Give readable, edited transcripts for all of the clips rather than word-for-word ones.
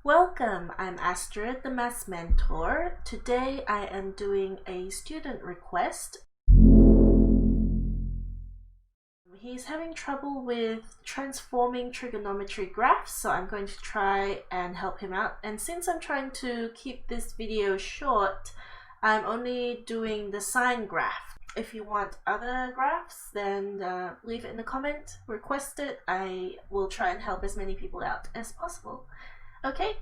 Welcome, I'm Astrid, the Maths Mentor. Today I am doing a student request. He's having trouble with transforming trigonometry graphs, so I'm going to try and help him out. And since I'm trying to keep this video short, I'm only doing the sine graph. If you want other graphs, then leave it in the comment, request it. I will try and help as many people out as possible. Okay,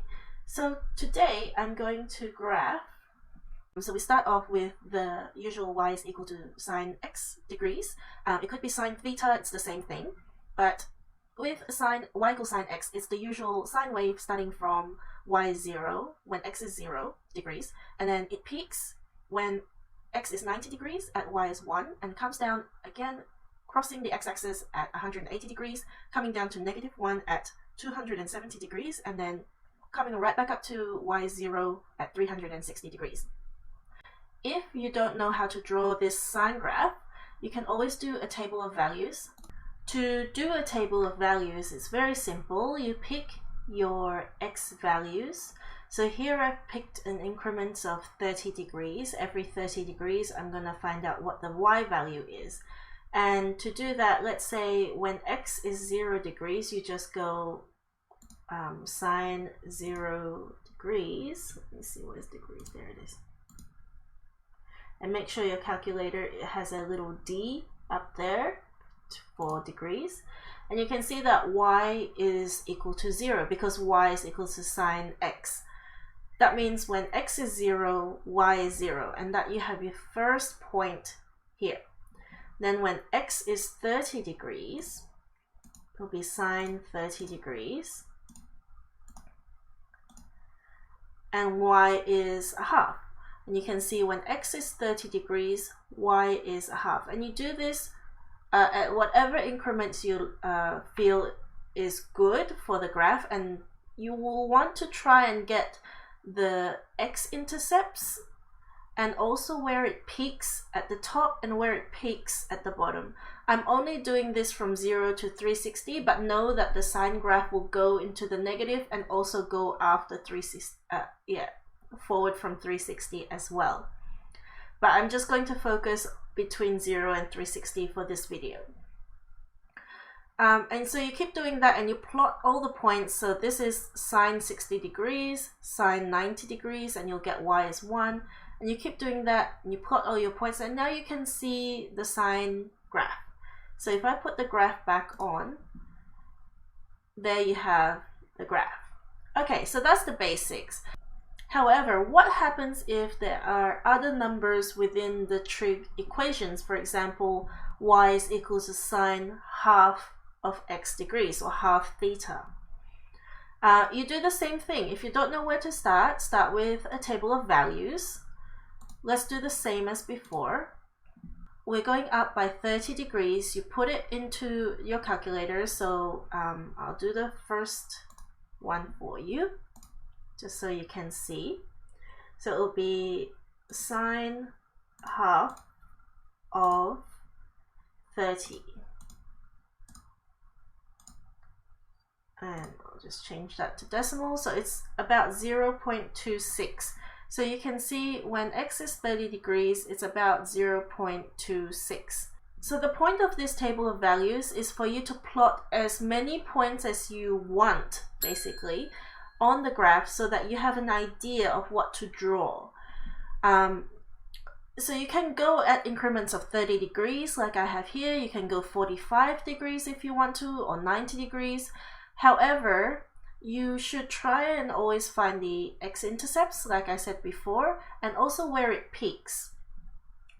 so today I'm going to graph. So we start off with the usual y is equal to sine x degrees. It could be sine theta, it's the same thing. But with sine y equals sine x, it's the usual sine wave starting from y is 0 when x is 0 degrees. And then it peaks when x is 90 degrees at y is 1 and comes down again, crossing the x-axis at 180 degrees, coming down to -1 at 270 degrees, and then coming right back up to y0 at 360 degrees. If you don't know how to draw this sine graph, you can always do a table of values. To do a table of values, it's very simple. You pick your x values. So here I've picked an increment of 30 degrees. Every 30 degrees, I'm going to find out what the y value is. And to do that, let's say when x is 0 degrees, you just go sine 0 degrees. Let me see, what is degrees? There it is. And make sure your calculator has a little d up there for degrees. And you can see that y is equal to 0 because y is equal to sine x. That means when x is 0, y is 0, and that you have your first point here. Then when x is 30 degrees, it will be sine 30 degrees. And y is a half. And you can see when x is 30 degrees, y is a half. And you do this at whatever increments you feel is good for the graph. And you will want to try and get the x-intercepts and also where it peaks at the top and where it peaks at the bottom. I'm only doing this from 0 to 360, but know that the sine graph will go into the negative and also go after 360, forward from 360 as well. But I'm just going to focus between 0 and 360 for this video. And so you keep doing that and you plot all the points. So this is sine 60 degrees, sine 90 degrees, and you'll get y is 1. And you keep doing that, and you plot all your points, and now you can see the sine graph. So if I put the graph back on, there you have the graph. Okay, so that's the basics. However, what happens if there are other numbers within the trig equations? For example, y is equal to sine half of x degrees, or half theta. You do the same thing. If you don't know where to start with a table of values. Let's do the same as before. We're going up by 30 degrees. You put it into your calculator. So I'll do the first one for you, just so you can see. So it will be sine half of 30. And I'll just change that to decimal. So it's about 0.26. So you can see when x is 30 degrees, it's about 0.26. So the point of this table of values is for you to plot as many points as you want, basically, on the graph so that you have an idea of what to draw. So you can go at increments of 30 degrees like I have here. You can go 45 degrees if you want to, or 90 degrees. However, you should try and always find the x-intercepts, like I said before, and also where it peaks.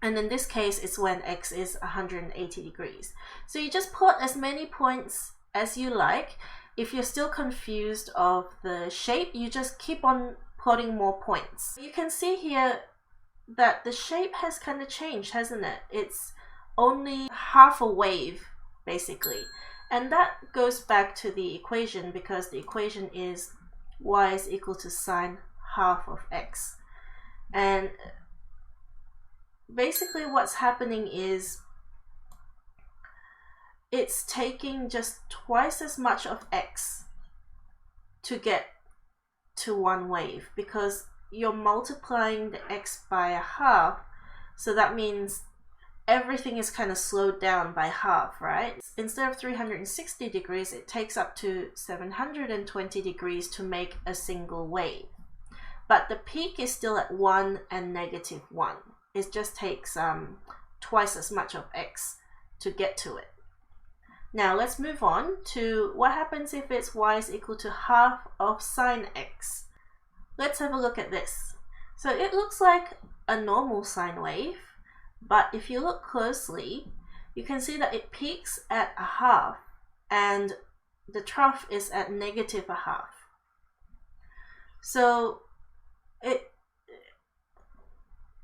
And in this case, it's when x is 180 degrees. So you just plot as many points as you like. If you're still confused of the shape, you just keep on plotting more points. You can see here that the shape has kind of changed, hasn't it? It's only half a wave, basically. And that goes back to the equation because the equation is y is equal to sine half of x. And basically what's happening is it's taking just twice as much of x to get to one wave because you're multiplying the x by a half, so that means everything is kind of slowed down by half, right? Instead of 360 degrees, it takes up to 720 degrees to make a single wave. But the peak is still at 1 and -1. It just takes twice as much of x to get to it. Now let's move on to what happens if its y is equal to half of sine x. Let's have a look at this. So it looks like a normal sine wave, but if you look closely, you can see that it peaks at a half and the trough is at -1/2. So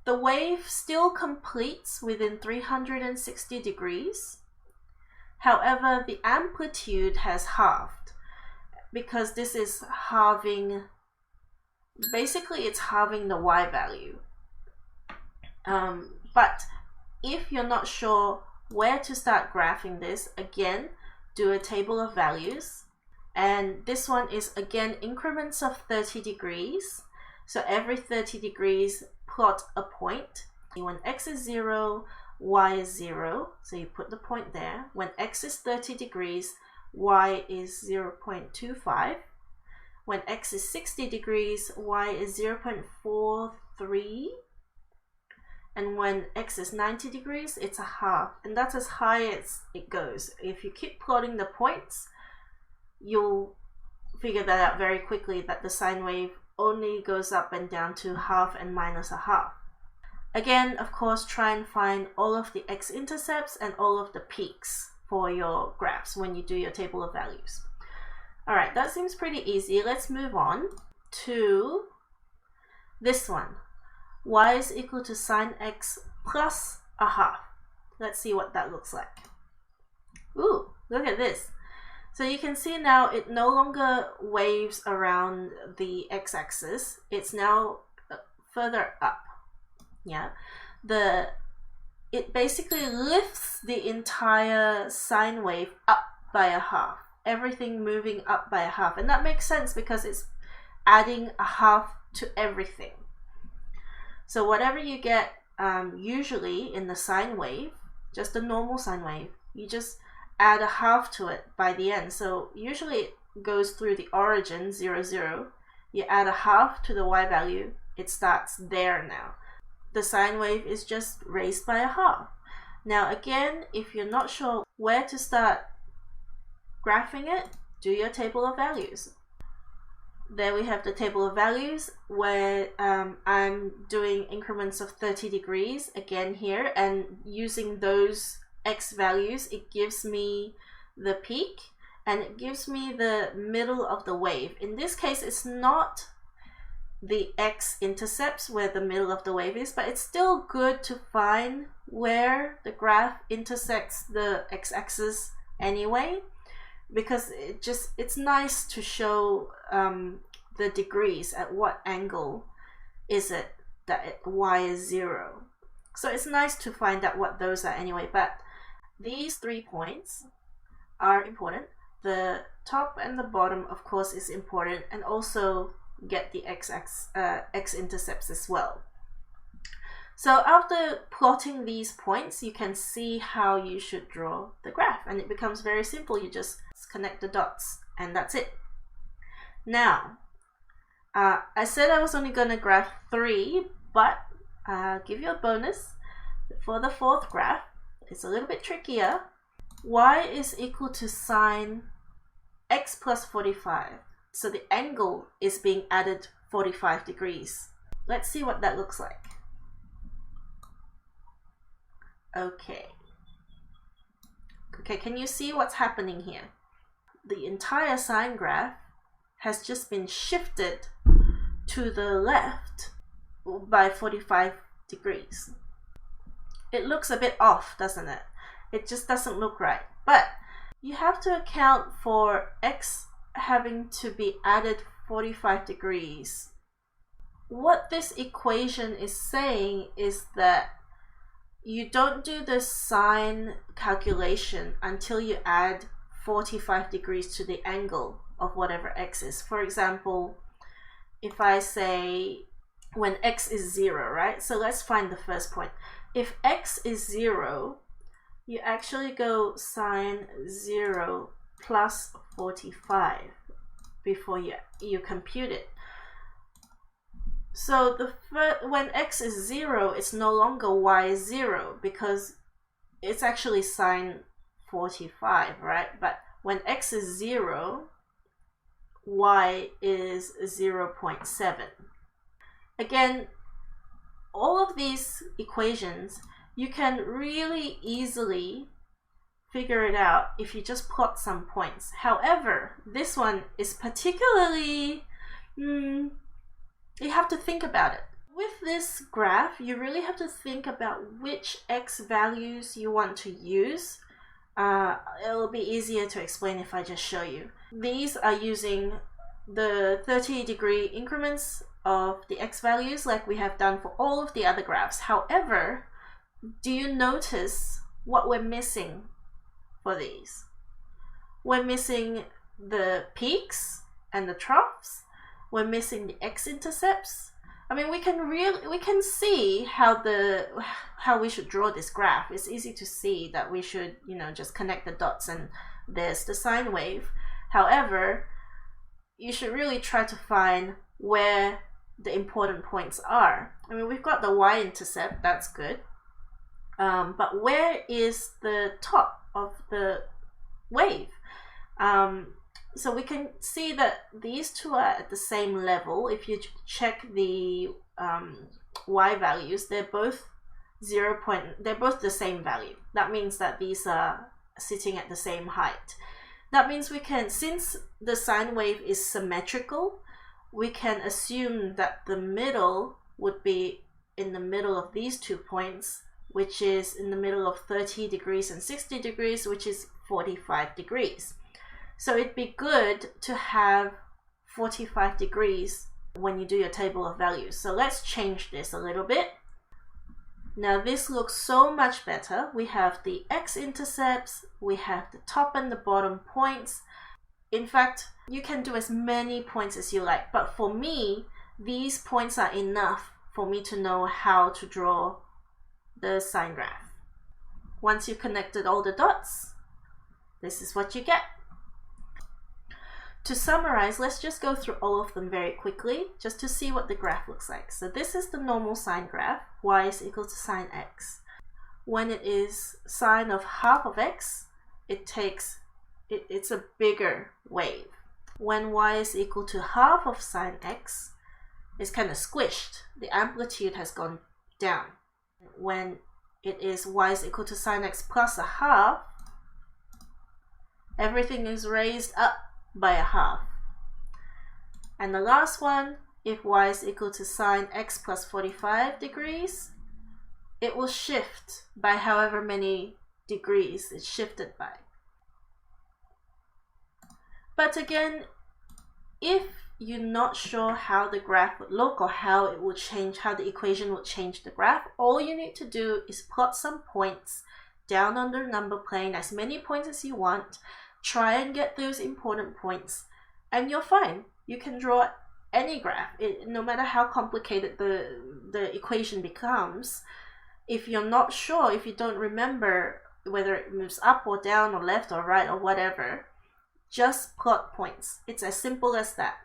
the wave still completes within 360 degrees. However, the amplitude has halved because this is halving, basically it's halving the y value. But if you're not sure where to start graphing this, again, do a table of values. And this one is again increments of 30 degrees. So every 30 degrees, plot a point. When x is 0, y is 0, so you put the point there. When x is 30 degrees, y is 0.25. When x is 60 degrees, y is 0.43. And when x is 90 degrees, it's a half. And that's as high as it goes. If you keep plotting the points, you'll figure that out very quickly, that the sine wave only goes up and down to half and -1/2. Again, of course, try and find all of the x-intercepts and all of the peaks for your graphs when you do your table of values. All right, that seems pretty easy. Let's move on to this one. Y is equal to sine x plus a half. Let's see what that looks like. Ooh, look at this. So you can see now it no longer waves around the x-axis. It's now further up. Yeah, it basically lifts the entire sine wave up by a half. Everything moving up by a half, and that makes sense because it's adding a half to everything. So whatever you get usually in the sine wave, just a normal sine wave, you just add a half to it by the end. So usually it goes through the origin 0, 0. You add a half to the y value, it starts there now. The sine wave is just raised by a half. Now again, if you're not sure where to start graphing it, do your table of values. There we have the table of values where I'm doing increments of 30 degrees again here, and using those x values, it gives me the peak and it gives me the middle of the wave. In this case, it's not the x-intercepts where the middle of the wave is, but it's still good to find where the graph intersects the x-axis anyway, because it's nice to show the degrees, at what angle is it that y is 0. So it's nice to find out what those are anyway, but these 3 points are important. The top and the bottom, of course, is important, and also get the x-intercepts as well. So after plotting these points, you can see how you should draw the graph, and it becomes very simple. You just connect the dots and that's it. Now, I said I was only going to graph 3, but I'll give you a bonus. For the 4th graph, it's a little bit trickier. Y is equal to sine x plus 45. So the angle is being added 45 degrees. Let's see what that looks like. Okay, can you see what's happening here? The entire sine graph has just been shifted to the left by 45 degrees. It looks a bit off, doesn't it? It just doesn't look right. But you have to account for x having to be added 45 degrees. What this equation is saying is that you don't do the sine calculation until you add 45 degrees to the angle of whatever x is. For example, if I say when x is 0, right? So let's find the first point. If x is 0, you actually go sine 0 plus 45 before you compute it. So when x is 0, it's no longer y is 0 because it's actually sine 45, right? But when x is 0, y is 0.7. Again, all of these equations, you can really easily figure it out if you just plot some points. However, this one is particularly, you have to think about it. With this graph, you really have to think about which x values you want to use. It'll be easier to explain if I just show you. These are using the 30-degree increments of the x values like we have done for all of the other graphs. However, do you notice what we're missing for these? We're missing the peaks and the troughs. We're missing the x-intercepts. I mean, we can see how we should draw this graph. It's easy to see that we should, just connect the dots and there's the sine wave. However, you should really try to find where the important points are. I mean, we've got the y-intercept, that's good. But where is the top of the wave? So we can see that these two are at the same level. If you check the y values, they're both they're both the same value. That means that these are sitting at the same height. That means we can, since the sine wave is symmetrical, we can assume that the middle would be in the middle of these 2 points, which is in the middle of 30 degrees and 60 degrees, which is 45 degrees. So it'd be good to have 45 degrees when you do your table of values. So let's change this a little bit. Now this looks so much better. We have the x-intercepts, we have the top and the bottom points. In fact, you can do as many points as you like, but for me, these points are enough for me to know how to draw the sine graph. Once you've connected all the dots, this is what you get. To summarize, let's just go through all of them very quickly, just to see what the graph looks like. So this is the normal sine graph, y is equal to sine x. When it is sine of half of x, it's a bigger wave. When y is equal to half of sine x, it's kind of squished. The amplitude has gone down. When it is y is equal to sine x plus a half, everything is raised up by a half. And the last one, if y is equal to sine x plus 45 degrees, it will shift by however many degrees it's shifted by. But again, if you're not sure how the graph would look or how it would change, how the equation would change the graph, all you need to do is plot some points down on the number plane, as many points as you want. Try and get those important points and you're fine. You can draw any graph, no matter how complicated the equation becomes. If you're not sure, if you don't remember whether it moves up or down or left or right or whatever, just plot points. It's as simple as that.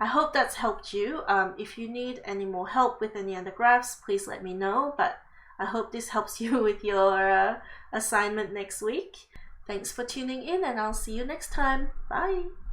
I hope that's helped you. If you need any more help with any other graphs, please let me know. But I hope this helps you with your assignment next week. Thanks for tuning in and I'll see you next time. Bye!